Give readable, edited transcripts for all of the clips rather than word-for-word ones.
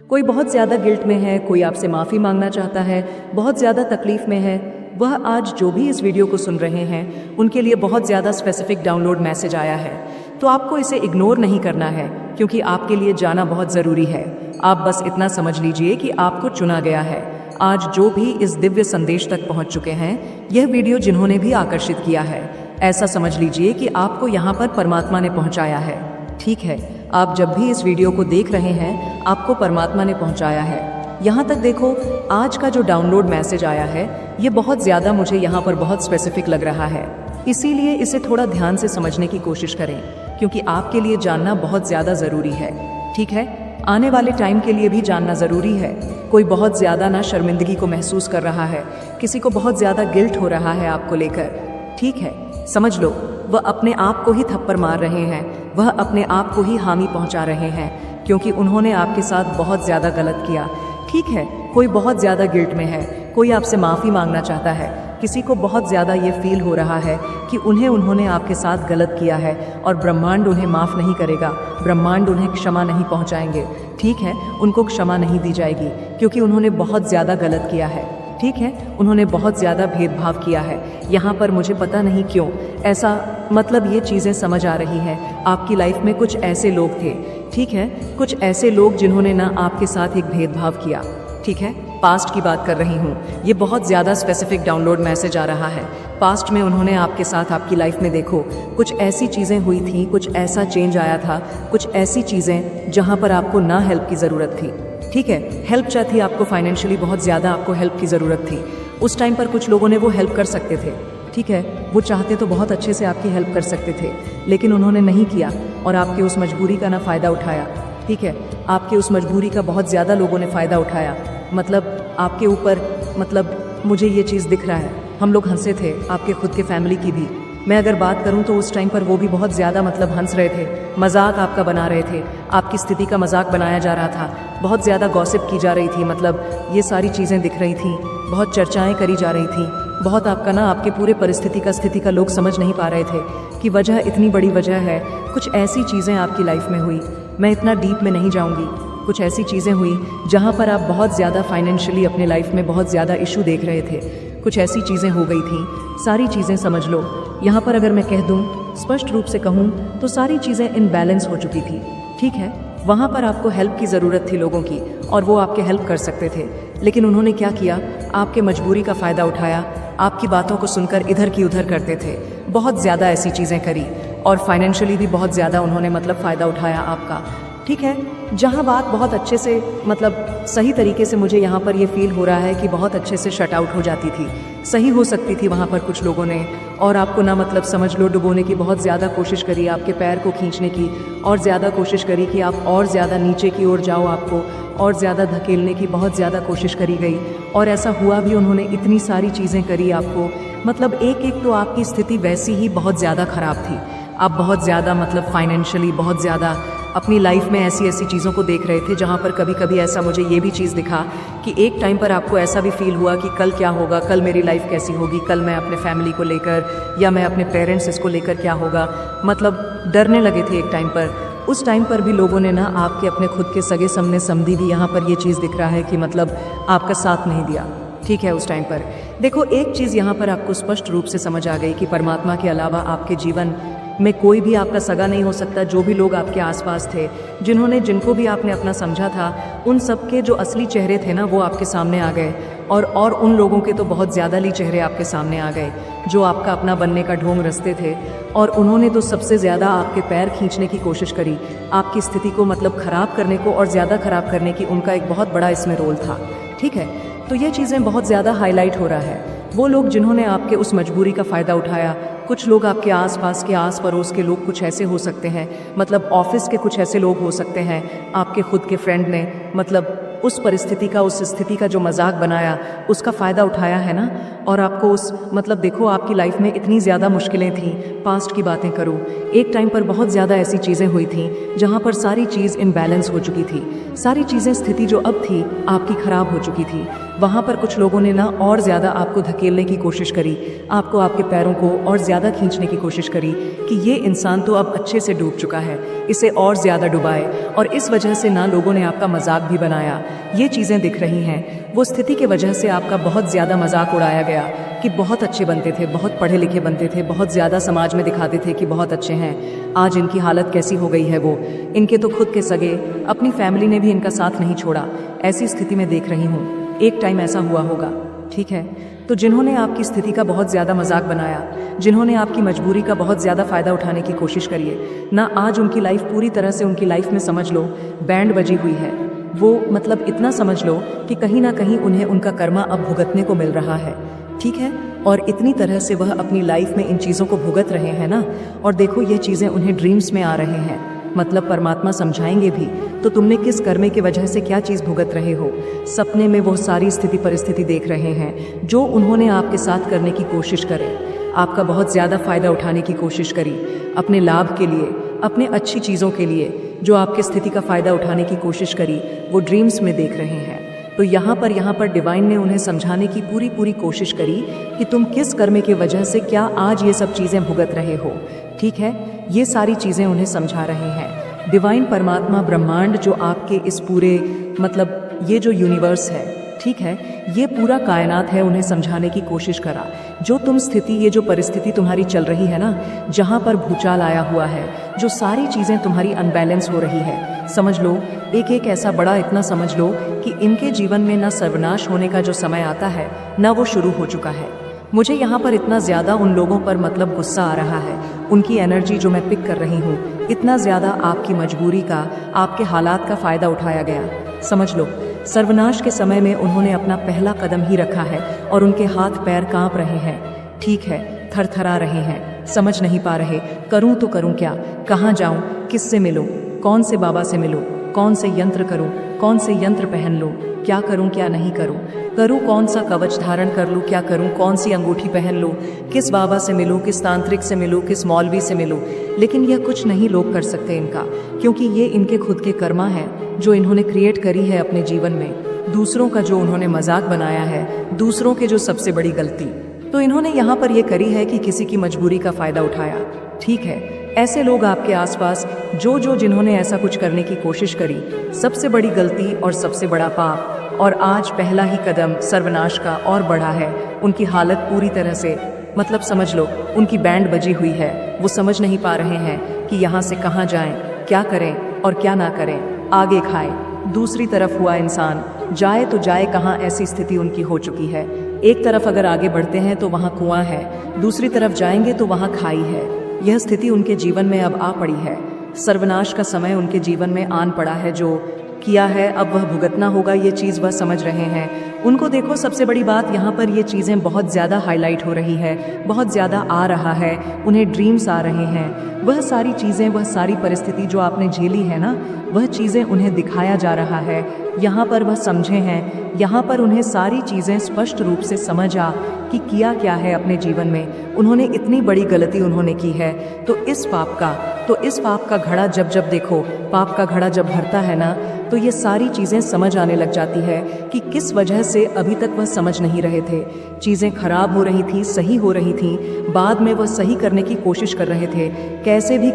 कोई बहुत ज़्यादा गिल्ट में है, कोई आपसे माफ़ी मांगना चाहता है, बहुत ज़्यादा तकलीफ़ में है, वह आज जो भी इस वीडियो को सुन रहे हैं उनके लिए बहुत ज़्यादा स्पेसिफिक डाउनलोड मैसेज आया है। तो आपको इसे इग्नोर नहीं करना है क्योंकि आपके लिए जाना बहुत ज़रूरी है। आप बस इतना समझ लीजिए कि आपको चुना गया है। आज जो भी इस दिव्य संदेश तक पहुंच चुके हैं, यह वीडियो जिन्होंने भी आकर्षित किया है, ऐसा समझ लीजिए कि आपको यहाँ पर परमात्मा ने पहुँचाया है। ठीक है, आप जब भी इस वीडियो को देख रहे हैं, आपको परमात्मा ने पहुँचाया है। यहाँ तक देखो, आज का जो डाउनलोड मैसेज आया है ये बहुत ज़्यादा मुझे यहाँ पर बहुत स्पेसिफिक लग रहा है, इसीलिए इसे थोड़ा ध्यान से समझने की कोशिश करें क्योंकि आपके लिए जानना बहुत ज़्यादा ज़रूरी है। ठीक है, आने वाले टाइम के लिए भी जानना ज़रूरी है। कोई बहुत ज़्यादा ना शर्मिंदगी को महसूस कर रहा है, किसी को बहुत ज़्यादा गिल्ट हो रहा है आपको लेकर। ठीक है, समझ लो, वह अपने आप को ही थप्पड़ मार रहे हैं, वह अपने आप को ही हामी पहुंचा रहे हैं क्योंकि उन्होंने आपके साथ बहुत ज़्यादा गलत किया। ठीक है, कोई बहुत ज़्यादा गिल्ट में है, कोई आपसे माफ़ी मांगना चाहता है, किसी को बहुत ज़्यादा ये फील हो रहा है कि उन्होंने आपके साथ गलत किया है और ब्रह्मांड उन्हें माफ़ नहीं करेगा, ब्रह्मांड उन्हें क्षमा नहीं पहुंचाएंगे। ठीक है, उनको क्षमा नहीं दी जाएगी क्योंकि उन्होंने बहुत ज़्यादा गलत किया है। ठीक है, उन्होंने बहुत ज़्यादा भेदभाव किया है। यहाँ पर मुझे पता नहीं क्यों ऐसा, मतलब ये चीज़ें समझ आ रही हैं। आपकी लाइफ में कुछ ऐसे लोग थे, ठीक है, कुछ ऐसे लोग जिन्होंने ना आपके साथ एक भेदभाव किया। ठीक है, पास्ट की बात कर रही हूँ, ये बहुत ज़्यादा स्पेसिफिक डाउनलोड मैसेज आ रहा है। पास्ट में उन्होंने आपके साथ, आपकी लाइफ में देखो, कुछ ऐसी चीज़ें हुई थी, कुछ ऐसा चेंज आया था, कुछ ऐसी चीज़ें जहाँ पर आपको ना हेल्प की ज़रूरत थी। ठीक है, हेल्प चाहिए आपको, फाइनेंशियली बहुत ज़्यादा आपको हेल्प की ज़रूरत थी। उस टाइम पर कुछ लोगों ने वो हेल्प कर सकते थे। ठीक है, वो चाहते तो बहुत अच्छे से आपकी हेल्प कर सकते थे, लेकिन उन्होंने नहीं किया और आपके उस मजबूरी का ना फ़ायदा उठाया। ठीक है, आपके उस मजबूरी का बहुत ज़्यादा लोगों ने फ़ायदा उठाया। मतलब आपके ऊपर, मतलब मुझे ये चीज़ दिख रहा है, हम लोग हंसे थे, आपके खुद के फैमिली की भी मैं अगर बात करूं तो उस टाइम पर वो भी बहुत ज़्यादा मतलब हंस रहे थे, मजाक आपका बना रहे थे, आपकी स्थिति का मजाक बनाया जा रहा था, बहुत ज़्यादा गॉसिप की जा रही थी, मतलब ये सारी चीज़ें दिख रही थी, बहुत चर्चाएं करी जा रही थी, बहुत आपका ना, आपके पूरे स्थिति का लोग समझ नहीं पा रहे थे कि वजह इतनी बड़ी वजह है। कुछ ऐसी चीज़ें आपकी लाइफ में हुई, मैं इतना डीप में नहीं जाऊँगी, कुछ ऐसी चीज़ें हुई जहाँ पर आप बहुत ज़्यादा फाइनेंशियली अपने लाइफ में बहुत ज़्यादा इशू देख रहे थे, कुछ ऐसी चीज़ें हो गई थी, सारी चीज़ें समझ लो। यहाँ पर अगर मैं कह दूँ, स्पष्ट रूप से कहूँ तो सारी चीज़ें इनबैलेंस हो चुकी थी। ठीक है, वहाँ पर आपको हेल्प की ज़रूरत थी लोगों की और वो आपके हेल्प कर सकते थे, लेकिन उन्होंने क्या किया, आपके मजबूरी का फ़ायदा उठाया, आपकी बातों को सुनकर इधर की उधर करते थे, बहुत ज़्यादा ऐसी चीज़ें करी और फाइनेंशियली भी बहुत ज़्यादा उन्होंने मतलब फ़ायदा उठाया आपका। ठीक है, जहाँ बात बहुत अच्छे से, मतलब सही तरीके से, मुझे यहाँ पर ये फील हो रहा है कि बहुत अच्छे से शट आउट हो जाती थी, सही हो सकती थी वहाँ पर कुछ लोगों ने, और आपको ना मतलब समझ लो डुबोने की बहुत ज़्यादा कोशिश करी, आपके पैर को खींचने की और ज़्यादा कोशिश करी कि आप और ज़्यादा नीचे की ओर जाओ, आपको और ज़्यादा धकेलने की बहुत ज़्यादा कोशिश करी गई और ऐसा हुआ भी। उन्होंने इतनी सारी चीज़ें करी आपको, मतलब एक तो आपकी स्थिति वैसी ही बहुत ज़्यादा ख़राब थी, आप बहुत ज़्यादा मतलब फाइनेंशियली बहुत ज़्यादा अपनी लाइफ में ऐसी चीज़ों को देख रहे थे जहाँ पर कभी कभी ऐसा मुझे ये भी चीज़ दिखा कि एक टाइम पर आपको ऐसा भी फील हुआ कि कल क्या होगा, कल मेरी लाइफ कैसी होगी, कल मैं अपने फैमिली को लेकर या मैं अपने पेरेंट्स इसको लेकर क्या होगा, मतलब डरने लगे थे एक टाइम पर। उस टाइम पर भी लोगों ने ना आपके अपने खुद के सगे समने समधी भी, यहाँ पर ये चीज़ दिख रहा है कि मतलब आपका साथ नहीं दिया। ठीक है, उस टाइम पर देखो, एक चीज़ यहाँ पर आपको स्पष्ट रूप से समझ आ गई कि परमात्मा के अलावा आपके जीवन में कोई भी आपका सगा नहीं हो सकता। जो भी लोग आपके आसपास थे, जिनको भी आपने अपना समझा था, उन सब के जो असली चेहरे थे ना वो आपके सामने आ गए और उन लोगों के तो बहुत ज़्यादा ही चेहरे आपके सामने आ गए जो आपका अपना बनने का ढोंग रचते थे और उन्होंने तो सबसे ज़्यादा आपके पैर खींचने की कोशिश करी, आपकी स्थिति को मतलब ख़राब करने को और ज़्यादा ख़राब करने की उनका एक बहुत बड़ा इसमें रोल था। ठीक है, तो ये चीज़ें बहुत ज़्यादा हाईलाइट हो रहा है। वो लोग जिन्होंने आपके उस मजबूरी का फ़ायदा उठाया, कुछ लोग आपके आसपास के आस पड़ोस के लोग कुछ ऐसे हो सकते हैं, मतलब ऑफिस के कुछ ऐसे लोग हो सकते हैं, आपके खुद के फ्रेंड ने मतलब उस परिस्थिति का, उस स्थिति का जो मजाक बनाया, उसका फ़ायदा उठाया है ना, और आपको उस, मतलब देखो आपकी लाइफ में इतनी ज़्यादा मुश्किलें थी। पास्ट की बातें करूँ, एक टाइम पर बहुत ज़्यादा ऐसी चीज़ें हुई थी जहाँ पर सारी चीज़ इनबैलेंस हो चुकी थी, सारी चीज़ें, स्थिति जो अब थी आपकी ख़राब हो चुकी थी। वहाँ पर कुछ लोगों ने ना और ज़्यादा आपको धकेलने की कोशिश करी, आपको आपके पैरों को और ज़्यादा खींचने की कोशिश करी कि ये इंसान तो अब अच्छे से डूब चुका है, इसे और ज़्यादा डुबाए। और इस वजह से ना लोगों ने आपका मजाक भी बनाया। ये चीज़ें दिख रही हैं, वो स्थिति की वजह से आपका बहुत ज़्यादा मजाक उड़ाया गया कि बहुत अच्छे बनते थे, बहुत पढ़े लिखे बनते थे, बहुत ज़्यादा समाज में दिखाते थे कि बहुत अच्छे हैं। आज इनकी हालत कैसी हो गई है वो, इनके तो खुद के सगे, अपनी फैमिली ने भी इनका साथ नहीं छोड़ा। ऐसी स्थिति में देख रही हूँ, एक टाइम ऐसा हुआ होगा, ठीक है। तो जिन्होंने आपकी स्थिति का बहुत ज़्यादा मजाक बनाया, जिन्होंने आपकी मजबूरी का बहुत ज़्यादा फ़ायदा उठाने की कोशिश करी है ना, आज उनकी लाइफ पूरी तरह से उनकी लाइफ में समझ लो बैंड बजी हुई है। वो मतलब इतना समझ लो कि कहीं ना कहीं उन्हें उनका कर्मा अब भुगतने को मिल रहा है, ठीक है। और इतनी तरह से वह अपनी लाइफ में इन चीज़ों को भुगत रहे हैं ना, और देखो ये चीज़ें उन्हें ड्रीम्स में आ रहे हैं, मतलब परमात्मा समझाएंगे भी तो तुमने किस कर्मे की वजह से क्या चीज़ भुगत रहे हो। सपने में वो सारी स्थिति परिस्थिति देख रहे हैं जो उन्होंने आपके साथ करने की कोशिश करे, आपका बहुत ज़्यादा फ़ायदा उठाने की कोशिश करी, अपने लाभ के लिए, अपने अच्छी चीज़ों के लिए, जो आपकी स्थिति का फ़ायदा उठाने की कोशिश करी, वो ड्रीम्स में देख रहे हैं। तो यहाँ पर डिवाइन ने उन्हें समझाने की पूरी कोशिश करी कि तुम किस कर्म की वजह से क्या आज ये सब चीज़ें भुगत रहे हो, ठीक है। ये सारी चीज़ें उन्हें समझा रहे हैं। डिवाइन परमात्मा ब्रह्मांड जो आपके इस पूरे मतलब ये जो यूनिवर्स है, ठीक है, ये पूरा कायनात है, उन्हें समझाने की कोशिश करा। जो तुम स्थिति, ये जो परिस्थिति तुम्हारी चल रही है ना, जहाँ पर भूचाल आया हुआ है, जो सारी चीज़ें तुम्हारी अनबैलेंस हो रही है, समझ लो एक एक ऐसा बड़ा इतना समझ लो कि इनके जीवन में ना सर्वनाश होने का जो समय आता है ना वो शुरू हो चुका है। मुझे यहाँ पर इतना ज़्यादा उन लोगों पर मतलब गुस्सा आ रहा है, उनकी एनर्जी जो मैं पिक कर रही हूँ, इतना ज़्यादा आपकी मजबूरी का, आपके हालात का फ़ायदा उठाया गया। समझ लो सर्वनाश के समय में उन्होंने अपना पहला कदम ही रखा है और उनके हाथ पैर कांप रहे हैं, ठीक है, थरथरा रहे हैं, समझ नहीं पा रहे करूं तो करूं क्या, कहाँ जाऊं, किससे मिलूं, कौन से बाबा से मिलूं, कौन से यंत्र करूं, कौन से यंत्र पहन लूं, क्या करूं क्या नहीं करूं, कौन सा कवच धारण कर लूं, क्या करूं, कौन सी अंगूठी पहन लूं, किस बाबा से मिलूं, किस तांत्रिक से मिलूं, किस मौलवी से मिलूं। लेकिन यह कुछ नहीं लोग कर सकते इनका, क्योंकि ये इनके खुद के कर्मा है जो इन्होंने क्रिएट करी है अपने जीवन में। दूसरों का जो उन्होंने मजाक बनाया है, दूसरों के जो सबसे बड़ी गलती, तो इन्होंने यहाँ पर ये करी है कि किसी की मजबूरी का फ़ायदा उठाया, ठीक है। ऐसे लोग आपके आसपास जो जिन्होंने ऐसा कुछ करने की कोशिश करी, सबसे बड़ी गलती और सबसे बड़ा पाप, और आज पहला ही कदम सर्वनाश का और बढ़ा है। उनकी हालत पूरी तरह से मतलब समझ लो उनकी बैंड बजी हुई है, वो समझ नहीं पा रहे हैं कि यहाँ से कहाँ जाएं, क्या करें और क्या ना करें, आगे खाएं। दूसरी तरफ हुआ इंसान जाए तो जाए कहाँ, ऐसी स्थिति उनकी हो चुकी है। एक तरफ अगर आगे बढ़ते हैं तो वहाँ कुआं है, दूसरी तरफ जाएंगे तो वहाँ खाई है। यह स्थिति उनके जीवन में अब आ पड़ी है। सर्वनाश का समय उनके जीवन में आन पड़ा है। जो किया है अब वह भुगतना होगा, ये चीज़ वह समझ रहे हैं। उनको देखो सबसे बड़ी बात यहाँ पर ये चीज़ें बहुत ज़्यादा हाईलाइट हो रही है, बहुत ज़्यादा आ रहा है, उन्हें ड्रीम्स आ रहे हैं। वह सारी चीज़ें, वह सारी परिस्थिति जो आपने झेली है ना, वह चीज़ें उन्हें दिखाया जा रहा है। यहाँ पर वह समझे हैं, यहाँ पर उन्हें सारी चीज़ें स्पष्ट रूप से समझ आ कि किया क्या है अपने जीवन में। उन्होंने इतनी बड़ी गलती उन्होंने की है, तो इस पाप का घड़ा जब देखो, पाप का घड़ा जब भरता है ना, तो ये सारी चीज़ें समझ आने लग जाती है कि किस वजह से अभी तक वह समझ नहीं रहे थे। चीज़ें खराब हो रही थी, सही हो रही थी, बाद में वह सही करने की कोशिश कर रहे थे, कैसे भी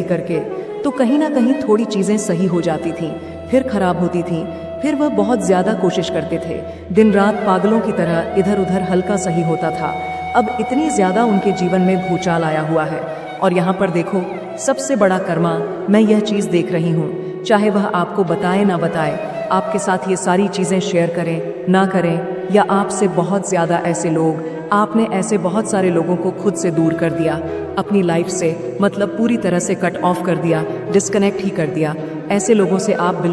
करके, तो कहीं ना कहीं थोड़ी चीज़ें सही हो जाती थी, फिर खराब होती थी, फिर वह बहुत ज़्यादा कोशिश करते थे, दिन रात पागलों की तरह इधर उधर हल्का सही होता था। अब इतनी ज़्यादा उनके जीवन में भूचाल आया हुआ है। और यहाँ पर देखो सबसे बड़ा कर्मा, मैं यह चीज़ देख रही हूँ, चाहे वह आपको बताए ना बताए, आपके साथ ये सारी चीज़ें शेयर करें ना करें, या आपसे बहुत ज़्यादा ऐसे लोग, आपने ऐसे बहुत सारे लोगों को खुद से दूर कर दिया अपनी लाइफ से, मतलब पूरी तरह से कट ऑफ कर दिया, डिस्कनेक्ट ही कर दिया। ऐसे लोगों से आप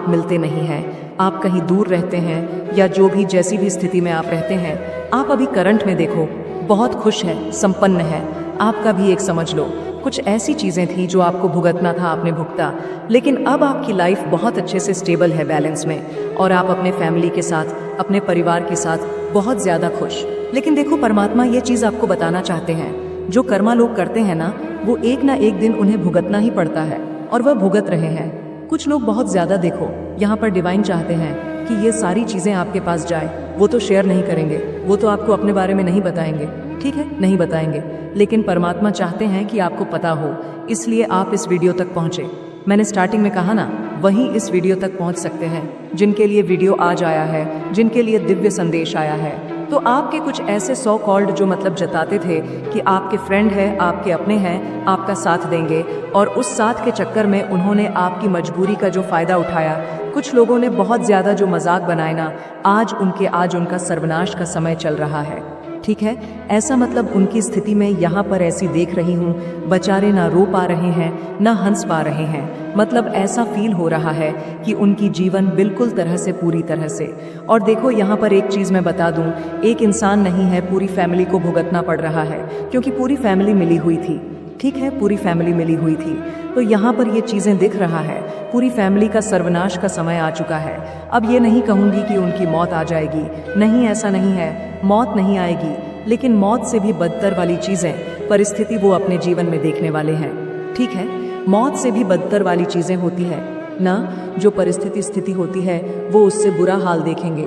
मिलते नहीं हैं, आप कहीं दूर रहते हैं, या जो भी जैसी भी स्थिति में आप रहते हैं। आप अभी करंट में देखो बहुत खुश है, संपन्न है, आपका भी एक समझ लो कुछ ऐसी चीज़ें थी जो आपको भुगतना था, आपने भुगता, लेकिन अब आपकी लाइफ बहुत अच्छे से स्टेबल है, बैलेंस में, और आप अपने फैमिली के साथ, अपने परिवार के साथ बहुत ज़्यादा खुश। लेकिन देखो परमात्मा ये चीज़ आपको बताना चाहते हैं, जो कर्मा लोग करते हैं ना, वो एक ना एक दिन उन्हें भुगतना ही पड़ता है, और वह भुगत रहे हैं। कुछ लोग बहुत ज़्यादा देखो यहाँ पर डिवाइन चाहते हैं कि ये सारी चीज़ें आपके पास जाए, वो तो शेयर नहीं करेंगे, वो तो आपको अपने बारे में नहीं बताएंगे, ठीक है, नहीं बताएंगे। लेकिन परमात्मा चाहते हैं कि आपको पता हो, इसलिए आप इस वीडियो तक पहुँचे। मैंने स्टार्टिंग में कहा ना, वही इस वीडियो तक पहुँच सकते हैं जिनके लिए वीडियो आज आया है, जिनके लिए दिव्य संदेश आया है। तो आपके कुछ ऐसे सो कॉल्ड जो मतलब जताते थे कि आपके फ्रेंड है, आपके अपने हैं, आपका साथ देंगे, और उस साथ के चक्कर में उन्होंने आपकी मजबूरी का जो फ़ायदा उठाया, कुछ लोगों ने बहुत ज़्यादा जो मजाक बनाए ना, आज उनका सर्वनाश का समय चल रहा है, ठीक है। ऐसा मतलब उनकी स्थिति में यहाँ पर ऐसी देख रही हूँ, बेचारे ना रो पा रहे हैं ना हंस पा रहे हैं। मतलब ऐसा फील हो रहा है कि उनकी जीवन बिल्कुल तरह से पूरी तरह से। और देखो यहाँ पर एक चीज़ मैं बता दूँ, एक इंसान नहीं है, पूरी फैमिली को भुगतना पड़ रहा है, क्योंकि पूरी फैमिली मिली हुई थी, ठीक है, पूरी फैमिली मिली हुई थी। तो यहाँ पर ये चीज़ें दिख रहा है, पूरी फैमिली का सर्वनाश का समय आ चुका है। अब ये नहीं कहूँगी कि उनकी मौत आ जाएगी, नहीं, ऐसा नहीं है, मौत नहीं आएगी, लेकिन मौत से भी बदतर वाली चीज़ें, परिस्थिति वो अपने जीवन में देखने वाले हैं, ठीक है। मौत से भी बदतर वाली चीज़ें होती है ना, जो स्थिति होती है, वो उससे बुरा हाल देखेंगे।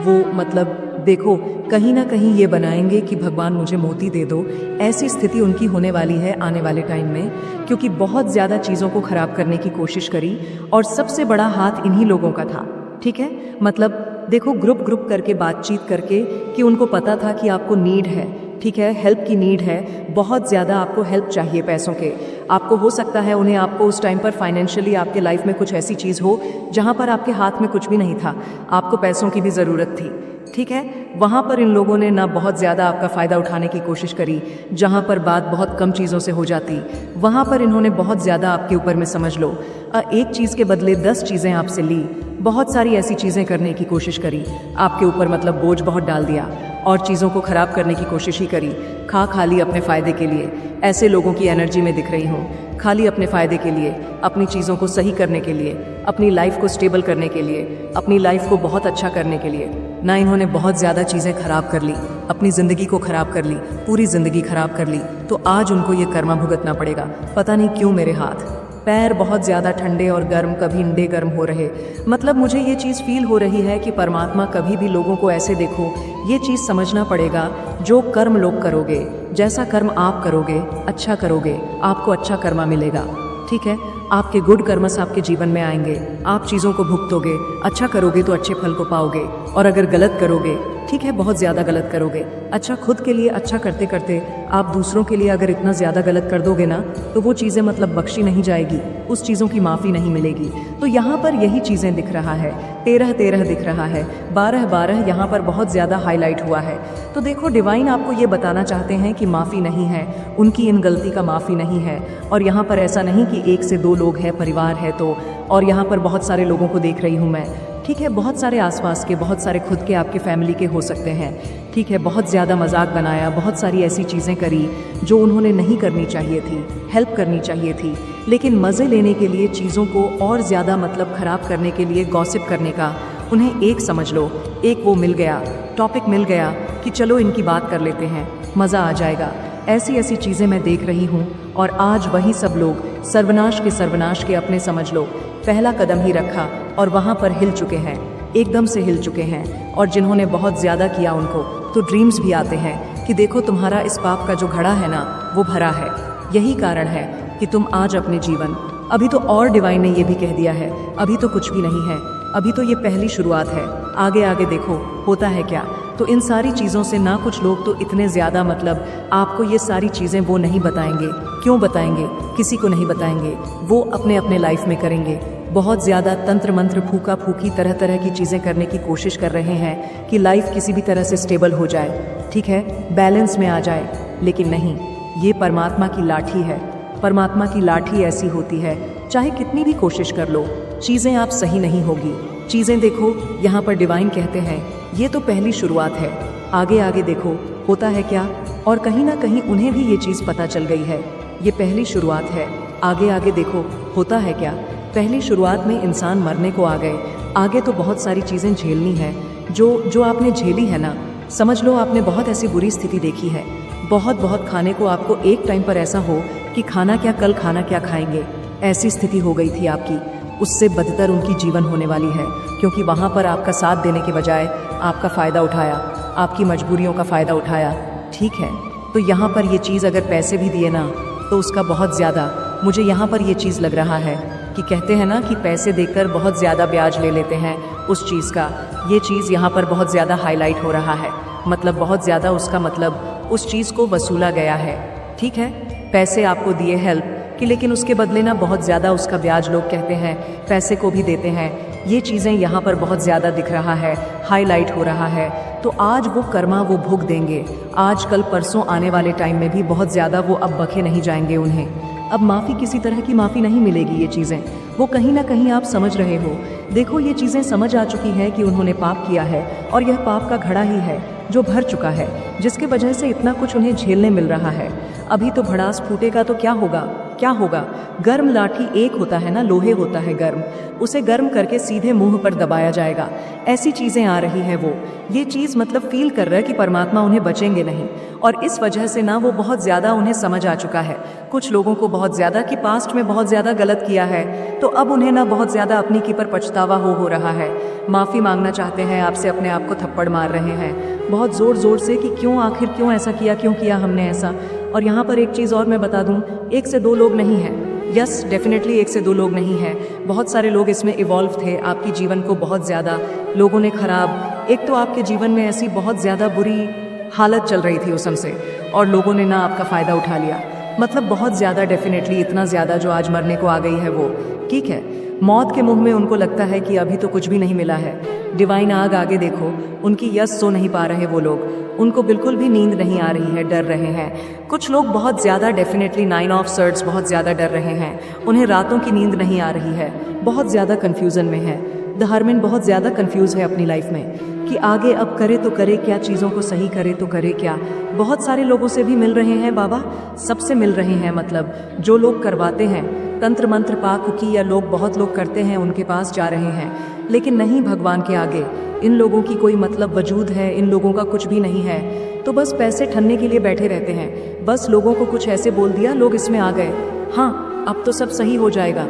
वो मतलब देखो, कहीं ना कहीं ये बनाएंगे कि भगवान मुझे मोती दे दो, ऐसी स्थिति उनकी होने वाली है आने वाले टाइम में, क्योंकि बहुत ज़्यादा चीज़ों को ख़राब करने की कोशिश करी और सबसे बड़ा हाथ इन्हीं लोगों का था, ठीक है। मतलब देखो, ग्रुप करके बातचीत करके कि उनको पता था कि आपको नीड है, ठीक है, हेल्प की नीड है, बहुत ज़्यादा आपको हेल्प चाहिए पैसों के। आपको हो सकता है उन्हें आपको उस टाइम पर फाइनेंशियली आपके लाइफ में कुछ ऐसी चीज़ हो जहाँ पर आपके हाथ में कुछ भी नहीं था, आपको पैसों की भी ज़रूरत थी, ठीक है। वहाँ पर इन लोगों ने ना बहुत ज़्यादा आपका फ़ायदा उठाने की कोशिश करी, जहाँ पर बात बहुत कम चीज़ों से हो जाती, वहाँ पर इन्होंने बहुत ज़्यादा आपके ऊपर में समझ लो एक चीज़ के बदले 10 चीज़ें आपसे ली, बहुत सारी ऐसी चीज़ें करने की कोशिश करी, आपके ऊपर मतलब बोझ बहुत डाल दिया और चीज़ों को ख़राब करने की कोशिश ही करी, खाली अपने फ़ायदे के लिए। ऐसे लोगों की एनर्जी में दिख रही हूँ, खाली अपने फ़ायदे के लिए, अपनी चीज़ों को सही करने के लिए, अपनी लाइफ को स्टेबल करने के लिए, अपनी लाइफ को बहुत अच्छा करने के लिए ना। इन्होंने बहुत ज़्यादा चीज़ें ख़राब कर ली, अपनी ज़िंदगी को ख़राब कर ली, पूरी ज़िंदगी ख़राब कर ली। तो आज उनको ये कर्मा भुगतना पड़ेगा। पता नहीं क्यों मेरे हाथ पैर बहुत ज़्यादा ठंडे और गर्म, कभी इंडे गर्म हो रहे। मतलब मुझे ये चीज़ फील हो रही है कि परमात्मा कभी भी लोगों को ऐसे देखो, ये चीज़ समझना पड़ेगा, जो कर्म लोग करोगे, जैसा कर्म आप करोगे, अच्छा करोगे, आपको अच्छा कर्मा मिलेगा, ठीक है। आपके गुड कर्मस आपके जीवन में आएंगे, आप चीज़ों को भुगतोगे, अच्छा करोगे तो अच्छे फल को पाओगे, और अगर गलत करोगे, ठीक है, बहुत ज़्यादा गलत करोगे, अच्छा खुद के लिए अच्छा करते करते आप दूसरों के लिए अगर इतना ज़्यादा गलत कर दोगे ना, तो वो चीज़ें मतलब बख्शी नहीं जाएगी, उस चीज़ों की माफ़ी नहीं मिलेगी। तो यहाँ पर यही चीज़ें दिख रहा है, 13 दिख रहा है, 12 यहाँ पर बहुत ज़्यादा हाईलाइट हुआ है। तो देखो, डिवाइन आपको ये बताना चाहते हैं कि माफ़ी नहीं है, उनकी इन गलती का माफ़ी नहीं है। और यहाँ पर ऐसा नहीं कि 1 से 2 लोग हैं, परिवार है तो, और यहाँ पर बहुत सारे लोगों को देख रही हूँ मैं, ठीक है, बहुत सारे आसपास के, बहुत सारे खुद के आपके फैमिली के हो सकते हैं, ठीक है। बहुत ज़्यादा मजाक बनाया, बहुत सारी ऐसी चीज़ें करी जो उन्होंने नहीं करनी चाहिए थी, हेल्प करनी चाहिए थी, लेकिन मज़े लेने के लिए, चीज़ों को और ज़्यादा मतलब ख़राब करने के लिए, गॉसिप करने का उन्हें एक समझ लो, एक वो मिल गया, टॉपिक मिल गया कि चलो इनकी बात कर लेते हैं, मज़ा आ जाएगा। ऐसी चीज़ें मैं देख रही हूँ। और आज वही सब लोग सर्वनाश के अपने समझ लो पहला कदम ही रखा और वहाँ पर हिल चुके हैं, एकदम से हिल चुके हैं। और जिन्होंने बहुत ज़्यादा किया उनको तो ड्रीम्स भी आते हैं कि देखो तुम्हारा इस पाप का जो घड़ा है ना, वो भरा है। यही कारण है कि तुम आज अपने जीवन, अभी तो और डिवाइन ने ये भी कह दिया है, अभी तो कुछ भी नहीं है, अभी तो ये पहली शुरुआत है, आगे देखो होता है क्या। तो इन सारी चीज़ों से ना कुछ लोग तो इतने ज़्यादा मतलब आपको ये सारी चीज़ें वो नहीं बताएंगे। क्यों बताएंगे? किसी को नहीं बताएंगे, वो अपने अपने लाइफ में करेंगे। बहुत ज़्यादा तंत्र मंत्र, फूका फूकी, तरह की चीज़ें करने की कोशिश कर रहे हैं कि लाइफ किसी भी तरह से स्टेबल हो जाए, ठीक है, बैलेंस में आ जाए। लेकिन नहीं, ये परमात्मा की लाठी है। परमात्मा की लाठी ऐसी होती है, चाहे कितनी भी कोशिश कर लो, चीज़ें आप सही नहीं होगी। चीज़ें देखो, यहाँ पर डिवाइन कहते हैं ये तो पहली शुरुआत है, आगे देखो होता है क्या। और कहीं ना कहीं उन्हें भी ये चीज़ पता चल गई है, ये पहली शुरुआत है, आगे देखो होता है क्या। पहली शुरुआत में इंसान मरने को आ गए, आगे तो बहुत सारी चीज़ें झेलनी है। जो आपने झेली है ना, समझ लो आपने बहुत ऐसी बुरी स्थिति देखी है, बहुत खाने को आपको एक टाइम पर ऐसा हो कि खाना क्या, कल खाना क्या खाएंगे, ऐसी स्थिति हो गई थी आपकी। उससे बदतर उनकी जीवन होने वाली है। क्योंकि वहाँ पर आपका साथ देने के बजाय आपका फ़ायदा उठाया, आपकी मजबूरियों का फ़ायदा उठाया। ठीक है, तो यहाँ पर ये चीज़ अगर पैसे भी दिए ना तो उसका बहुत ज़्यादा मुझे यहाँ पर ये चीज़ लग रहा है कि कहते हैं ना कि पैसे देकर बहुत ज़्यादा ब्याज ले लेते हैं उस चीज़ का। ये चीज़ यहाँ पर बहुत ज़्यादा हाईलाइट हो रहा है, मतलब बहुत ज़्यादा उसका मतलब उस चीज़ को वसूला गया है। ठीक है, पैसे आपको दिए हेल्प कि, लेकिन उसके बदले ना बहुत ज़्यादा उसका ब्याज लोग कहते हैं पैसे को भी देते हैं। ये चीज़ें यहाँ पर बहुत ज़्यादा दिख रहा है, हाईलाइट हो रहा है। तो आज वो कर्मा वो भुग देंगे, आज कल परसों आने वाले टाइम में भी बहुत ज़्यादा वो अब बखे नहीं जाएंगे उन्हें। अब माफ़ी किसी तरह की माफ़ी नहीं मिलेगी। ये चीज़ें वो कहीं ना कहीं आप समझ रहे हो। देखो ये चीज़ें समझ आ चुकी है कि उन्होंने पाप किया है और यह पाप का घड़ा ही है जो भर चुका है, जिसके वजह से इतना कुछ उन्हें झेलने मिल रहा है। अभी तो भड़ास फूटेगा तो क्या होगा, क्या होगा। गर्म लाठी एक होता है ना, लोहे होता है गर्म, उसे गर्म करके सीधे मुंह पर दबाया जाएगा। ऐसी चीज़ें आ रही है। वो ये चीज़ मतलब फील कर रहा है कि परमात्मा उन्हें बचेंगे नहीं, और इस वजह से ना वो बहुत ज़्यादा उन्हें समझ आ चुका है कुछ लोगों को बहुत ज़्यादा कि पास्ट में बहुत ज़्यादा गलत किया है, तो अब उन्हें ना बहुत ज़्यादा अपनी की पर पछतावा हो रहा है। माफ़ी मांगना चाहते हैं आपसे, अपने आप को थप्पड़ मार रहे हैं बहुत ज़ोर ज़ोर से कि क्यों, आखिर क्यों ऐसा किया, क्यों किया हमने ऐसा। और यहाँ पर एक चीज़ और मैं बता दूँ, एक से दो लोग नहीं हैं। यस डेफिनेटली एक से दो लोग नहीं हैं, बहुत सारे लोग इसमें इवॉल्व थे। आपकी जीवन को बहुत ज़्यादा लोगों ने ख़राब, एक तो आपके जीवन में ऐसी बहुत ज़्यादा बुरी हालत चल रही थी उस समय से, और लोगों ने ना आपका फ़ायदा उठा लिया। मतलब बहुत ज़्यादा, डेफिनेटली इतना ज़्यादा जो आज मरने को आ गई है वो। ठीक है, मौत के मुंह में उनको लगता है कि अभी तो कुछ भी नहीं मिला है। डिवाइन आग आगे देखो, उनकी यस सो नहीं पा रहे वो लोग, उनको बिल्कुल भी नींद नहीं आ रही है, डर रहे हैं। कुछ लोग बहुत ज़्यादा, डेफिनेटली 9 ऑफ सर्ड्स, बहुत ज़्यादा डर रहे हैं, उन्हें रातों की नींद नहीं आ रही है, बहुत ज़्यादा कन्फ्यूज़न में है। द हरमैन बहुत ज़्यादा कन्फ्यूज़ है अपनी लाइफ में कि आगे अब करे तो करे क्या, चीज़ों को सही करे तो करे क्या। बहुत सारे लोगों से भी मिल रहे हैं बाबा, सबसे मिल रहे हैं, मतलब जो लोग करवाते हैं तंत्र मंत्र पाक की या लोग बहुत लोग करते हैं उनके पास जा रहे हैं, लेकिन नहीं, भगवान के आगे इन लोगों की कोई मतलब वजूद है, इन लोगों का कुछ भी नहीं है। तो बस पैसे ठन्ने के लिए बैठे रहते हैं, बस लोगों को कुछ ऐसे बोल दिया, लोग इसमें आ गए, हाँ अब तो सब सही हो जाएगा।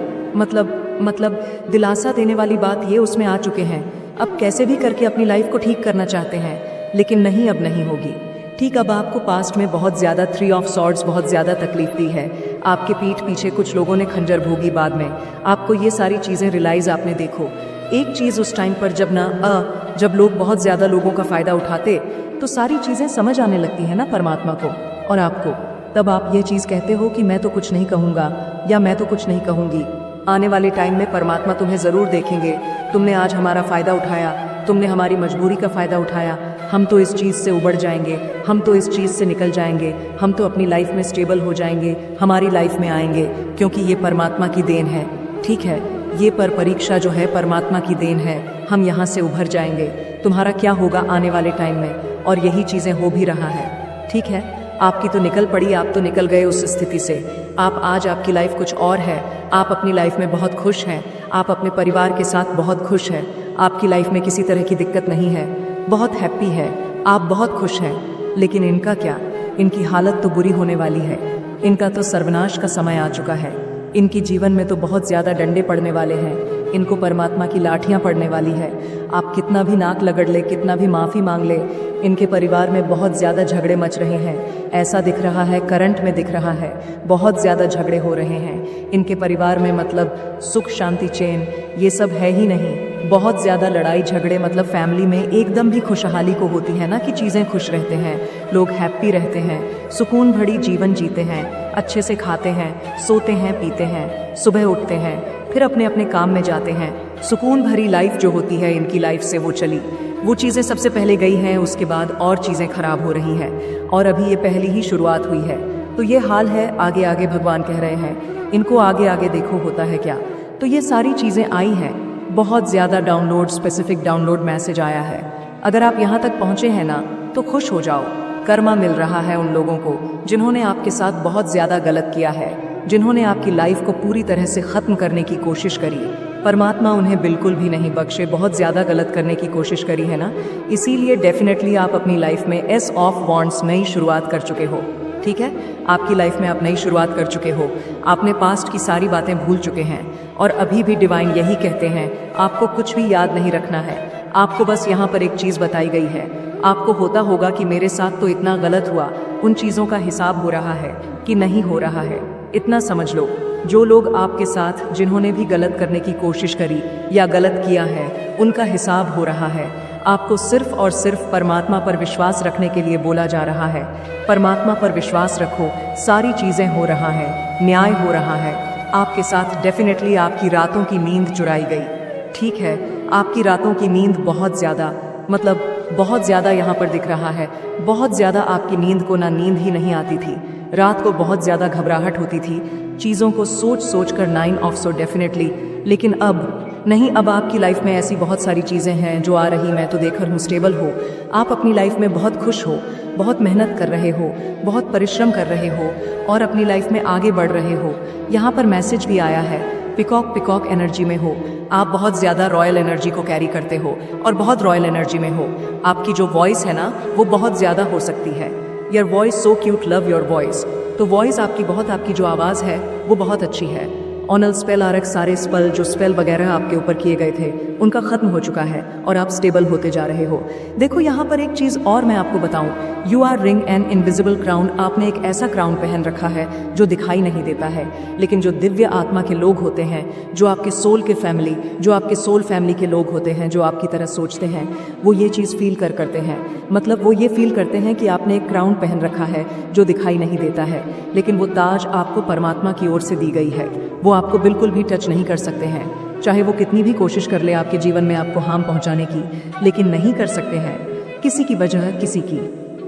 मतलब दिलासा देने वाली बात ये उसमें आ चुके हैं, अब कैसे भी करके अपनी लाइफ को ठीक करना चाहते हैं, लेकिन नहीं, अब नहीं होगी। ठीक, अब आपको पास्ट में बहुत ज़्यादा 3 ऑफ सॉर्ड्स बहुत ज़्यादा तकलीफ दी है, आपके पीठ पीछे कुछ लोगों ने खंजर भोगी, बाद में आपको ये सारी चीज़ें रियलाइज़, आपने देखो एक चीज़ उस टाइम पर जब लोग बहुत ज़्यादा लोगों का फ़ायदा उठाते तो सारी चीज़ें समझ आने लगती हैं ना परमात्मा को और आपको, तब आप ये चीज़ कहते हो कि मैं तो कुछ नहीं कहूँगा या मैं तो कुछ नहीं कहूँगी। आने वाले टाइम में परमात्मा तुम्हें ज़रूर देखेंगे, तुमने आज हमारा फ़ायदा उठाया, तुमने हमारी मजबूरी का फ़ायदा उठाया, हम तो इस चीज़ से उबर जाएंगे, हम तो इस चीज़ से निकल जाएंगे, हम तो अपनी लाइफ में स्टेबल हो जाएंगे, हमारी लाइफ में आएंगे, क्योंकि ये परमात्मा की देन है। ठीक है, ये परीक्षा जो है परमात्मा की देन है, हम यहाँ से उभर जाएंगे। तुम्हारा क्या होगा आने वाले टाइम में, और यही चीज़ें हो भी रहा है। ठीक है, आपकी तो निकल पड़ी, आप तो निकल गए उस स्थिति से। आप आज, आपकी लाइफ कुछ और है, आप अपनी लाइफ में बहुत खुश हैं, आप अपने परिवार के साथ बहुत खुश हैं, आपकी लाइफ में किसी तरह की दिक्कत नहीं है, बहुत हैप्पी है, आप बहुत खुश हैं। लेकिन इनका क्या, इनकी हालत तो बुरी होने वाली है, इनका तो सर्वनाश का समय आ चुका है, इनकी जीवन में तो बहुत ज़्यादा डंडे पड़ने वाले हैं, इनको परमात्मा की लाठियाँ पड़ने वाली है। आप कितना भी नाक लगड़ ले, कितना भी माफ़ी मांग ले, इनके परिवार में बहुत ज़्यादा झगड़े मच रहे हैं, ऐसा दिख रहा है, करंट में दिख रहा है, बहुत ज़्यादा झगड़े हो रहे हैं इनके परिवार में। मतलब सुख शांति चैन ये सब है ही नहीं, बहुत ज़्यादा लड़ाई झगड़े। मतलब फैमिली में एकदम भी खुशहाली को होती है ना कि चीज़ें खुश रहते हैं, लोग हैप्पी रहते हैं, सुकून भरी जीवन जीते हैं, अच्छे से खाते हैं, सोते हैं, पीते हैं, सुबह उठते हैं, फिर अपने अपने काम में जाते हैं। सुकून भरी लाइफ जो होती है इनकी लाइफ से वो चली, वो चीज़ें सबसे पहले गई हैं, उसके बाद और चीज़ें खराब हो रही हैं, और अभी ये पहली ही शुरुआत हुई है। तो ये हाल है, आगे आगे भगवान कह रहे हैं इनको, आगे आगे देखो होता है क्या। तो ये सारी चीज़ें आई हैं, बहुत ज़्यादा डाउनलोड, स्पेसिफिक डाउनलोड मैसेज आया है। अगर आप यहाँ तक पहुँचे हैं ना तो खुश हो जाओ, कर्मा मिल रहा है उन लोगों को जिन्होंने आपके साथ बहुत ज़्यादा गलत किया है, जिन्होंने आपकी लाइफ को पूरी तरह से ख़त्म करने की कोशिश करी। परमात्मा उन्हें बिल्कुल भी नहीं बख्शे, बहुत ज़्यादा गलत करने की कोशिश करी है ना, इसीलिए डेफिनेटली आप अपनी लाइफ में एस ऑफ वॉन्ड्स नई शुरुआत कर चुके हो। ठीक है, आपकी लाइफ में आप नई शुरुआत कर चुके हो, आपने पास्ट की सारी बातें भूल चुके हैं और अभी भी डिवाइन यही कहते हैं आपको कुछ भी याद नहीं रखना है। आपको बस यहाँ पर एक चीज़ बताई गई है, आपको होता होगा कि मेरे साथ तो इतना गलत हुआ, उन चीज़ों का हिसाब हो रहा है कि नहीं हो रहा है। इतना समझ लो, जो लोग आपके साथ जिन्होंने भी गलत करने की कोशिश करी या गलत किया है, उनका हिसाब हो रहा है। आपको सिर्फ और सिर्फ परमात्मा पर विश्वास रखने के लिए बोला जा रहा है। परमात्मा पर विश्वास रखो, सारी चीज़ें हो रहा है, न्याय हो रहा है आपके साथ। डेफिनेटली आपकी रातों की नींद चुराई गई, ठीक है, आपकी रातों की नींद बहुत ज़्यादा, मतलब बहुत ज़्यादा यहाँ पर दिख रहा है। बहुत ज़्यादा आपकी नींद को ना नींद ही नहीं आती थी, रात को बहुत ज़्यादा घबराहट होती थी, चीज़ों को सोच सोच कर 9 ऑफ सो डेफिनेटली। लेकिन अब नहीं, अब आपकी लाइफ में ऐसी बहुत सारी चीज़ें हैं जो आ रही, मैं तो देख रही हूँ स्टेबल हो, आप अपनी लाइफ में बहुत खुश हो, बहुत मेहनत कर रहे हो, बहुत परिश्रम कर रहे हो और अपनी लाइफ में आगे बढ़ रहे हो। यहाँ पर मैसेज भी आया है, पिकॉक एनर्जी में हो, आप बहुत ज़्यादा रॉयल एनर्जी को कैरी करते हो और बहुत रॉयल एनर्जी में हो। आपकी जो वॉइस है ना, वो बहुत ज़्यादा हो सकती है। Your voice so cute, love your voice. तो वॉइस आपकी जो आवाज़ है वो बहुत अच्छी है। ऑनल स्पेल आरक, सारे स्पेल जो स्पेल वगैरह आपके ऊपर किए गए थे उनका ख़त्म हो चुका है और आप स्टेबल होते जा रहे हो। देखो यहाँ पर एक चीज़ और मैं आपको बताऊँ, you R ring an invisible crown. आपने एक ऐसा क्राउन पहन रखा है जो दिखाई नहीं देता है, लेकिन जो दिव्य आत्मा के लोग होते हैं, जो आपके सोल के फैमिली, जो आपके सोल फैमिली के लोग होते हैं, जो आपकी तरह सोचते हैं, वो ये चीज़ फील करते हैं। मतलब वो ये फील करते हैं कि आपने एक क्राउन पहन रखा है जो दिखाई नहीं देता है, लेकिन वो ताज आपको परमात्मा की ओर से दी गई है। वो आपको बिल्कुल भी टच नहीं कर सकते हैं, चाहे वो कितनी भी कोशिश कर ले आपके जीवन में आपको हार्म पहुंचाने की, लेकिन नहीं कर सकते हैं। किसी की वजह किसी की,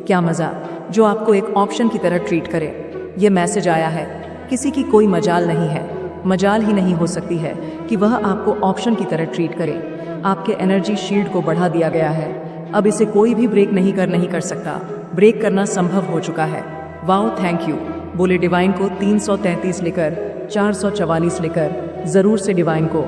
क्या मज़ा, जो आपको एक ऑप्शन की तरह ट्रीट करे। ये मैसेज आया है, किसी की कोई मजाल नहीं है, मजाल ही नहीं हो सकती है कि वह आपको ऑप्शन की तरह ट्रीट करे। आपके एनर्जी शील्ड को बढ़ा दिया गया है, अब इसे कोई भी ब्रेक नहीं कर सकता। ब्रेक करना संभव हो चुका है। वाओ, थैंक यू बोले डिवाइन को 333 लेकर 444 लेकर ज़रूर से डिवाइन को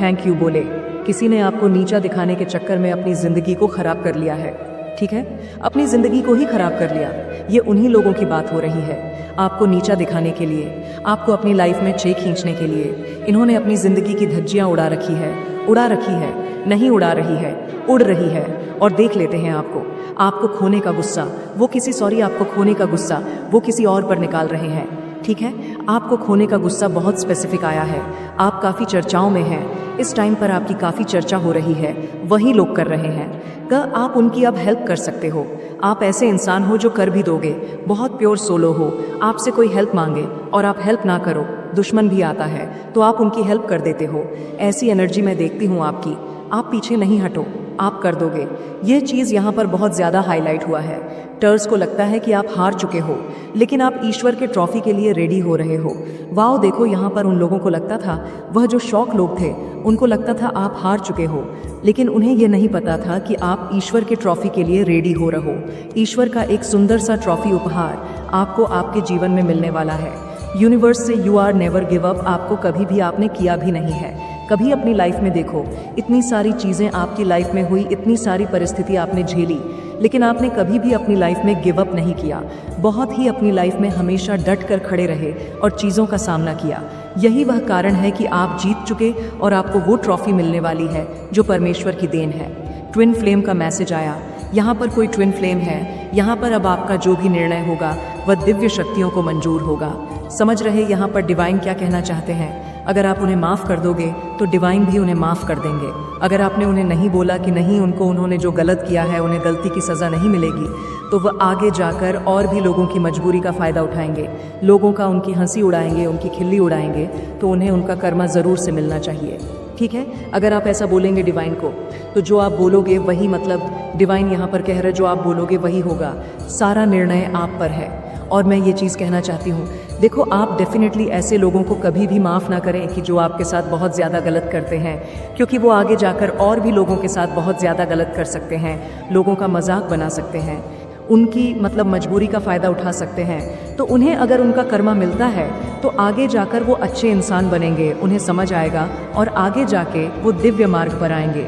थैंक यू बोले। किसी ने आपको नीचा दिखाने के चक्कर में अपनी ज़िंदगी को ख़राब कर लिया है, ठीक है, अपनी ज़िंदगी को ही ख़राब कर लिया। ये उन्हीं लोगों की बात हो रही है, आपको नीचा दिखाने के लिए, आपको अपनी लाइफ में छे खींचने के लिए इन्होंने अपनी ज़िंदगी की धज्जियाँ उड़ा रखी है, नहीं उड़ा रही है, उड़ रही है। और देख लेते हैं आपको खोने का गुस्सा, आपको खोने का गुस्सा वो किसी और पर निकाल रहे हैं, ठीक है। आपको खोने का गुस्सा बहुत स्पेसिफिक आया है, आप काफ़ी चर्चाओं में हैं, इस टाइम पर आपकी काफ़ी चर्चा हो रही है, वही लोग कर रहे हैं। आप उनकी अब हेल्प कर सकते हो। आप ऐसे इंसान हो जो कर भी दोगे, बहुत प्योर सोलो हो, आपसे कोई हेल्प मांगे और आप हेल्प ना करो, दुश्मन भी आता है तो आप उनकी हेल्प कर देते हो। ऐसी एनर्जी मैं देखती हूँ आपकी, आप पीछे नहीं हटो, आप कर दोगे। ये चीज़ यहाँ पर बहुत ज़्यादा हाईलाइट हुआ है। टर्स को लगता है कि आप हार चुके हो, लेकिन आप ईश्वर के ट्रॉफी के लिए रेडी हो रहे हो। वाओ, देखो यहाँ पर उन लोगों को लगता था, वह जो शौक लोग थे उनको लगता था आप हार चुके हो, लेकिन उन्हें यह नहीं पता था कि आप ईश्वर के ट्रॉफी के लिए रेडी हो रहे हो। ईश्वर का एक सुंदर सा ट्रॉफी उपहार आपको आपके जीवन में मिलने वाला है। यूनिवर्स से you are never give up, आपको कभी भी आपने किया भी नहीं है। कभी अपनी लाइफ में देखो, इतनी सारी चीज़ें आपकी लाइफ में हुई, इतनी सारी परिस्थिति आपने झेली, लेकिन आपने कभी भी अपनी लाइफ में गिव अप नहीं किया। बहुत ही अपनी लाइफ में हमेशा डट कर खड़े रहे और चीज़ों का सामना किया। यही वह कारण है कि आप जीत चुके और आपको वो ट्रॉफी मिलने वाली है जो परमेश्वर की देन है। ट्विन फ्लेम का मैसेज आया, यहाँ पर कोई ट्विन फ्लेम है, यहाँ पर अब आपका जो भी निर्णय होगा वह दिव्य शक्तियों को मंजूर होगा। समझ रहे यहाँ पर डिवाइन क्या कहना चाहते हैं? अगर आप उन्हें माफ़ कर दोगे तो डिवाइन भी उन्हें माफ़ कर देंगे। अगर आपने उन्हें नहीं बोला कि नहीं, उनको उन्होंने जो गलत किया है उन्हें गलती की सज़ा नहीं मिलेगी, तो वह आगे जाकर और भी लोगों की मजबूरी का फ़ायदा उठाएंगे, लोगों का उनकी हंसी उड़ाएंगे, उनकी खिल्ली उड़ाएंगे, तो उन्हें उनका कर्मा ज़रूर से मिलना चाहिए, ठीक है। अगर आप ऐसा बोलेंगे डिवाइन को, तो जो आप बोलोगे वही, मतलब डिवाइन यहाँ पर कह रहे जो आप बोलोगे वही होगा। सारा निर्णय आप पर है। और मैं ये चीज़ कहना चाहती हूँ, देखो आप डेफिनेटली ऐसे लोगों को कभी भी माफ़ ना करें कि जो आपके साथ बहुत ज़्यादा गलत करते हैं, क्योंकि वो आगे जाकर और भी लोगों के साथ बहुत ज़्यादा गलत कर सकते हैं, लोगों का मजाक बना सकते हैं, उनकी मतलब मजबूरी का फ़ायदा उठा सकते हैं। तो उन्हें अगर उनका कर्मा मिलता है तो आगे जाकर वो अच्छे इंसान बनेंगे, उन्हें समझ आएगा और आगे जाके वो दिव्य मार्ग पर आएंगे।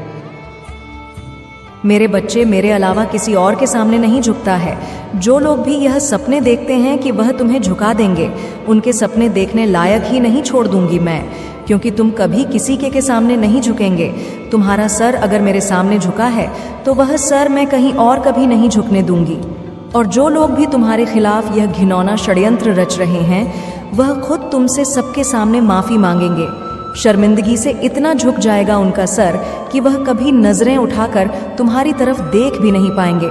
मेरे बच्चे, मेरे अलावा किसी और के सामने नहीं झुकता है। जो लोग भी यह सपने देखते हैं कि वह तुम्हें झुका देंगे, उनके सपने देखने लायक ही नहीं छोड़ दूंगी मैं, क्योंकि तुम कभी किसी के सामने नहीं झुकेंगे। तुम्हारा सर अगर मेरे सामने झुका है तो वह सर मैं कहीं और कभी नहीं झुकने दूंगी। और जो लोग भी तुम्हारे खिलाफ यह घिनौना षड्यंत्र रच रहे हैं, वह खुद तुमसे सबके सामने माफी मांगेंगे। शर्मिंदगी से इतना झुक जाएगा उनका सर कि वह कभी नजरें उठाकर तुम्हारी तरफ देख भी नहीं पाएंगे।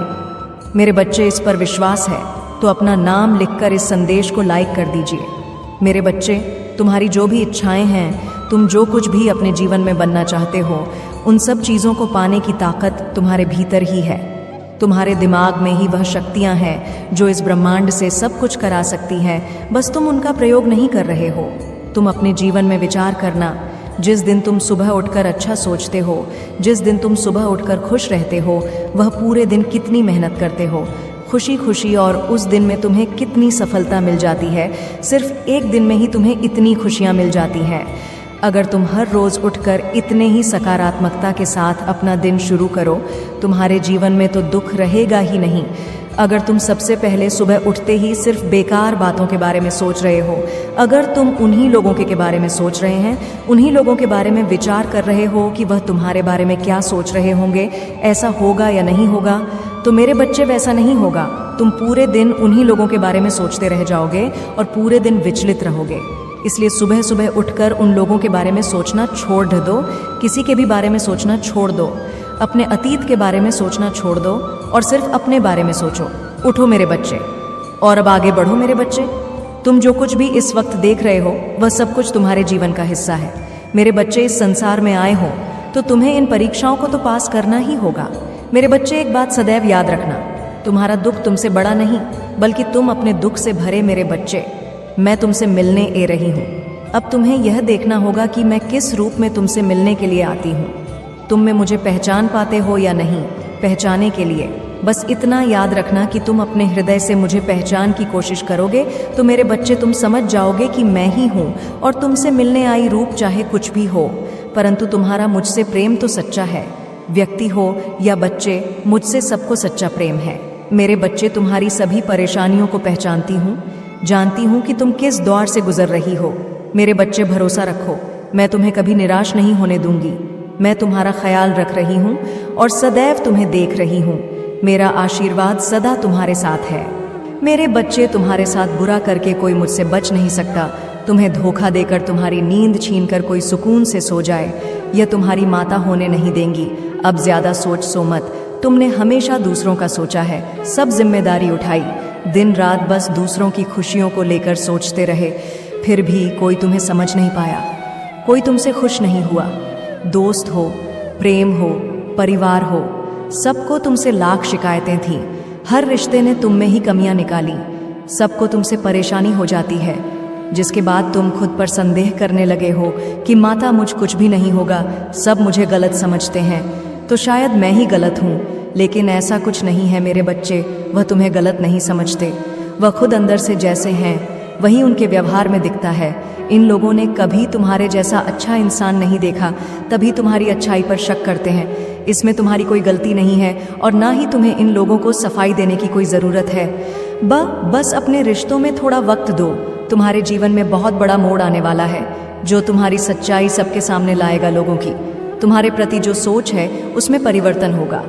मेरे बच्चे, इस पर विश्वास है तो अपना नाम लिखकर इस संदेश को लाइक कर दीजिए। मेरे बच्चे, तुम्हारी जो भी इच्छाएं हैं, तुम जो कुछ भी अपने जीवन में बनना चाहते हो, उन सब चीज़ों को पाने की ताकत तुम्हारे भीतर ही है। तुम्हारे दिमाग में ही वह शक्तियां हैं जो इस ब्रह्मांड से सब कुछ करा सकती हैं, बस तुम उनका प्रयोग नहीं कर रहे हो। तुम अपने जीवन में विचार करना, जिस दिन तुम सुबह उठकर अच्छा सोचते हो, जिस दिन तुम सुबह उठकर खुश रहते हो, वह पूरे दिन कितनी मेहनत करते हो खुशी खुशी, और उस दिन में तुम्हें कितनी सफलता मिल जाती है। सिर्फ एक दिन में ही तुम्हें इतनी खुशियां मिल जाती हैं। अगर तुम हर रोज़ उठकर इतने ही सकारात्मकता के साथ अपना दिन शुरू करो, तुम्हारे जीवन में तो दुख रहेगा ही नहीं। अगर तुम सबसे पहले सुबह उठते ही सिर्फ बेकार बातों के बारे में सोच रहे हो, अगर तुम उन्हीं लोगों के बारे में सोच रहे हैं, उन्हीं लोगों के बारे में विचार कर रहे हो कि वह तुम्हारे बारे में क्या सोच रहे होंगे, ऐसा होगा या नहीं होगा, तो मेरे बच्चे वैसा नहीं होगा। तुम पूरे दिन उन्हीं लोगों के बारे में सोचते रह जाओगे और पूरे दिन विचलित रहोगे। इसलिए सुबह सुबह उठकर उन लोगों के बारे में सोचना छोड़ दो, किसी के भी बारे में सोचना छोड़ दो, अपने अतीत के बारे में सोचना छोड़ दो और सिर्फ अपने बारे में सोचो। उठो मेरे बच्चे, और अब आगे बढ़ो मेरे बच्चे। तुम जो कुछ भी इस वक्त देख रहे हो, वह सब कुछ तुम्हारे जीवन का हिस्सा है। मेरे बच्चे, इस संसार में आए हो तो तुम्हें इन परीक्षाओं को तो पास करना ही होगा। मेरे बच्चे, एक बात सदैव याद रखना, तुम्हारा दुख तुमसे बड़ा नहीं, बल्कि तुम अपने दुख से भरे। मेरे बच्चे, मैं तुमसे मिलने आ रही हूँ। अब तुम्हें यह देखना होगा कि मैं किस रूप में तुमसे मिलने के लिए आती हूँ। तुम में मुझे पहचान पाते हो या नहीं, पहचाने के लिए बस इतना याद रखना कि तुम अपने हृदय से मुझे पहचान की कोशिश करोगे तो मेरे बच्चे, तुम समझ जाओगे कि मैं ही हूँ और तुमसे मिलने आई रूप चाहे कुछ भी हो, परंतु तुम्हारा मुझसे प्रेम तो सच्चा है। व्यक्ति हो या बच्चे, मुझसे सबको सच्चा प्रेम है। मेरे बच्चे, तुम्हारी सभी परेशानियों को पहचानती हूँ, जानती हूँ कि तुम किस दौर से गुजर रही हो। मेरे बच्चे, भरोसा रखो, मैं तुम्हें कभी निराश नहीं होने दूंगी। मैं तुम्हारा ख्याल रख रही हूँ और सदैव तुम्हें देख रही हूँ। मेरा आशीर्वाद सदा तुम्हारे साथ है। मेरे बच्चे, तुम्हारे साथ बुरा करके कोई मुझसे बच नहीं सकता। तुम्हें धोखा देकर तुम्हारी नींद छीनकर कोई सुकून से सो जाए, यह तुम्हारी माता होने नहीं देंगी। अब ज्यादा सो मत। तुमने हमेशा दूसरों का सोचा है, सब जिम्मेदारी उठाई, दिन रात बस दूसरों की खुशियों को लेकर सोचते रहे, फिर भी कोई तुम्हें समझ नहीं पाया, कोई तुमसे खुश नहीं हुआ। दोस्त हो, प्रेम हो, परिवार हो, सबको तुमसे लाख शिकायतें थीं। हर रिश्ते ने तुम में ही कमियां निकाली। सबको तुमसे परेशानी हो जाती है, जिसके बाद तुम खुद पर संदेह करने लगे हो कि माता, मुझ कुछ भी नहीं होगा, सब मुझे गलत समझते हैं, तो शायद मैं ही गलत हूँ। लेकिन ऐसा कुछ नहीं है मेरे बच्चे, वह तुम्हें गलत नहीं समझते। वह खुद अंदर से जैसे हैं वही उनके व्यवहार में दिखता है। इन लोगों ने कभी तुम्हारे जैसा अच्छा इंसान नहीं देखा, तभी तुम्हारी अच्छाई पर शक करते हैं। इसमें तुम्हारी कोई गलती नहीं है और ना ही तुम्हें इन लोगों को सफाई देने की कोई ज़रूरत है। बस अपने रिश्तों में थोड़ा वक्त दो। तुम्हारे जीवन में बहुत बड़ा मोड़ आने वाला है, जो तुम्हारी सच्चाई सबके सामने लाएगा। लोगों की तुम्हारे प्रति जो सोच है उसमें परिवर्तन होगा।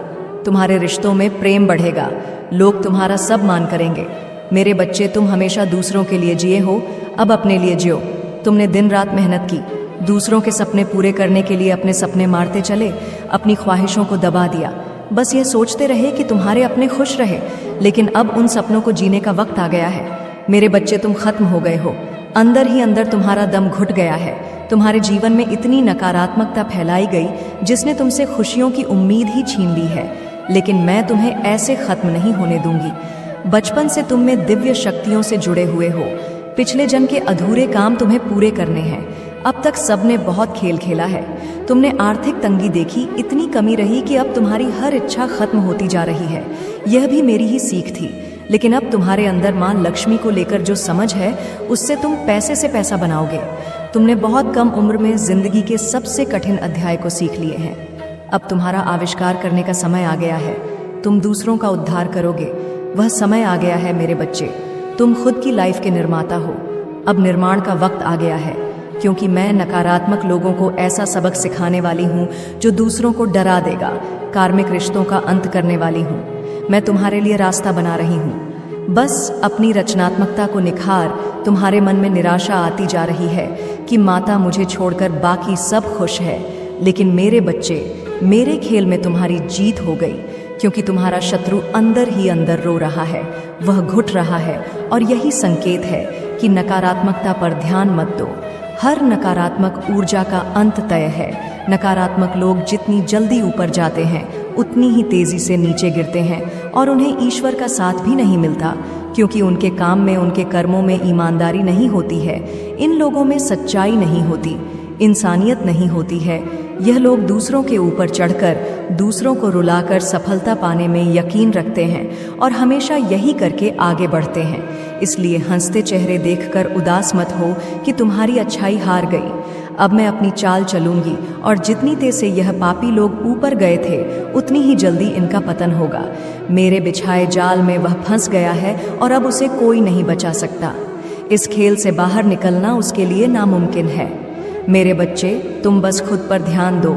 तुम्हारे रिश्तों में प्रेम बढ़ेगा, लोग तुम्हारा सब मान करेंगे। मेरे बच्चे, तुम हमेशा दूसरों के लिए जिए हो, अब अपने लिए जियो। तुमने दिन रात मेहनत की, दूसरों के सपने पूरे करने के लिए अपने सपने मारते चले, अपनी ख्वाहिशों को दबा दिया। बस ये सोचते रहे कि तुम्हारे अपने खुश रहे, लेकिन अब उन सपनों को जीने का वक्त आ गया है। मेरे बच्चे, तुम खत्म हो गए हो, अंदर ही अंदर तुम्हारा दम घुट गया है। तुम्हारे जीवन में इतनी नकारात्मकता फैलाई गई जिसने तुमसे खुशियों की उम्मीद ही छीन ली है, लेकिन मैं तुम्हें ऐसे खत्म नहीं होने दूंगी। बचपन से तुम में दिव्य शक्तियों से जुड़े हुए हो, पिछले जन्म के अधूरे काम तुम्हें पूरे करने हैं। अब तक सबने बहुत खेल खेला है, तुमने आर्थिक तंगी देखी, इतनी कमी रही कि अब तुम्हारी हर इच्छा खत्म होती जा रही है। यह भी मेरी ही सीख थी, लेकिन अब तुम्हारे अंदर मां लक्ष्मी को लेकर जो समझ है, उससे तुम पैसे से पैसा बनाओगे। तुमने बहुत कम उम्र में जिंदगी के सबसे कठिन अध्याय को सीख लिए हैं। अब तुम्हारा आविष्कार करने का समय आ गया है। तुम दूसरों का उद्धार करोगे। वह समय आ गया है मेरे बच्चे। तुम खुद की लाइफ के निर्माता हो। अब निर्माण का वक्त आ गया है, क्योंकि मैं नकारात्मक लोगों को ऐसा सबक सिखाने वाली हूँ जो दूसरों को डरा देगा। कार्मिक रिश्तों का अंत करने वाली हूँ। मैं तुम्हारे लिए रास्ता बना रही हूँ। बस अपनी रचनात्मकता को निखार। तुम्हारे मन में निराशा आती जा रही है कि माता मुझे छोड़कर बाकी सब खुश है, लेकिन मेरे बच्चे, मेरे खेल में तुम्हारी जीत हो गई, क्योंकि तुम्हारा शत्रु अंदर ही अंदर रो रहा है। वह घुट रहा है और यही संकेत है कि नकारात्मकता पर ध्यान मत दो। हर नकारात्मक ऊर्जा का अंत तय है। नकारात्मक लोग जितनी जल्दी ऊपर जाते हैं उतनी ही तेजी से नीचे गिरते हैं, और उन्हें ईश्वर का साथ भी नहीं मिलता, क्योंकि उनके काम में, उनके कर्मों में ईमानदारी नहीं होती है। इन लोगों में सच्चाई नहीं होती, इंसानियत नहीं होती है। यह लोग दूसरों के ऊपर चढ़कर, दूसरों को रुलाकर सफलता पाने में यकीन रखते हैं और हमेशा यही करके आगे बढ़ते हैं। इसलिए हंसते चेहरे देखकर उदास मत हो कि तुम्हारी अच्छाई हार गई। अब मैं अपनी चाल चलूंगी, और जितनी तेज से यह पापी लोग ऊपर गए थे उतनी ही जल्दी इनका पतन होगा। मेरे बिछाए जाल में वह फंस गया है और अब उसे कोई नहीं बचा सकता। इस खेल से बाहर निकलना उसके लिए नामुमकिन है। मेरे बच्चे, तुम बस खुद पर ध्यान दो।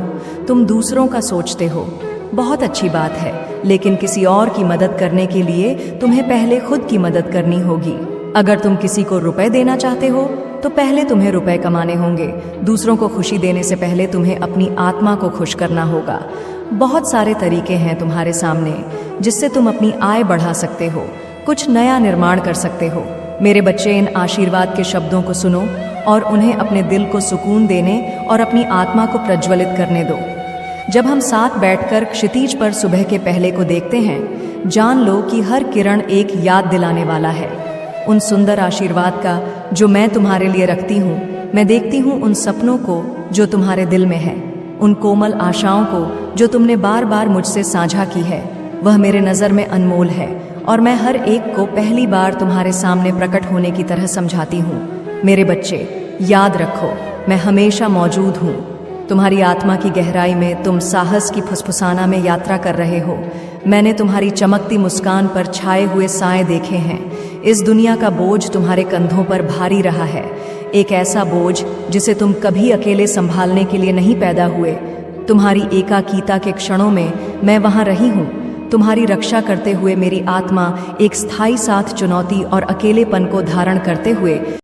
तुम दूसरों का सोचते हो, बहुत अच्छी बात है, लेकिन किसी और की मदद करने के लिए तुम्हें पहले खुद की मदद करनी होगी। अगर तुम किसी को रुपए देना चाहते हो तो पहले तुम्हें रुपए कमाने होंगे। दूसरों को खुशी देने से पहले तुम्हें अपनी आत्मा को खुश करना होगा। बहुत सारे तरीके हैं तुम्हारे सामने जिससे तुम अपनी आय बढ़ा सकते हो, कुछ नया निर्माण कर सकते हो। मेरे बच्चे, इन आशीर्वाद के शब्दों को सुनो और उन्हें अपने दिल को सुकून देने और अपनी आत्मा को प्रज्वलित करने दो। जब हम साथ बैठकर क्षितिज पर सुबह के पहले को देखते हैं, जान लो कि हर किरण एक याद दिलाने वाला है उन सुंदर आशीर्वाद का जो मैं तुम्हारे लिए रखती हूँ। मैं देखती हूँ उन सपनों को जो तुम्हारे दिल में है, उन कोमल आशाओं को जो तुमने बार बार मुझसे साझा की है। वह मेरे नज़र में अनमोल है, और मैं हर एक को पहली बार तुम्हारे सामने प्रकट होने की तरह समझाती हूँ। मेरे बच्चे, याद रखो, मैं हमेशा मौजूद हूँ। तुम्हारी आत्मा की गहराई में तुम साहस की फुसफुसाना में यात्रा कर रहे हो। मैंने तुम्हारी चमकती मुस्कान पर छाए हुए साए देखे हैं। इस दुनिया का बोझ तुम्हारे कंधों पर भारी रहा है, एक ऐसा बोझ जिसे तुम कभी अकेले संभालने के लिए नहीं पैदा हुए। तुम्हारी एकाकीता के क्षणों में मैं वहाँ रही हूँ, तुम्हारी रक्षा करते हुए। मेरी आत्मा एक स्थायी साथ चुनौती और अकेलेपन को धारण करते हुए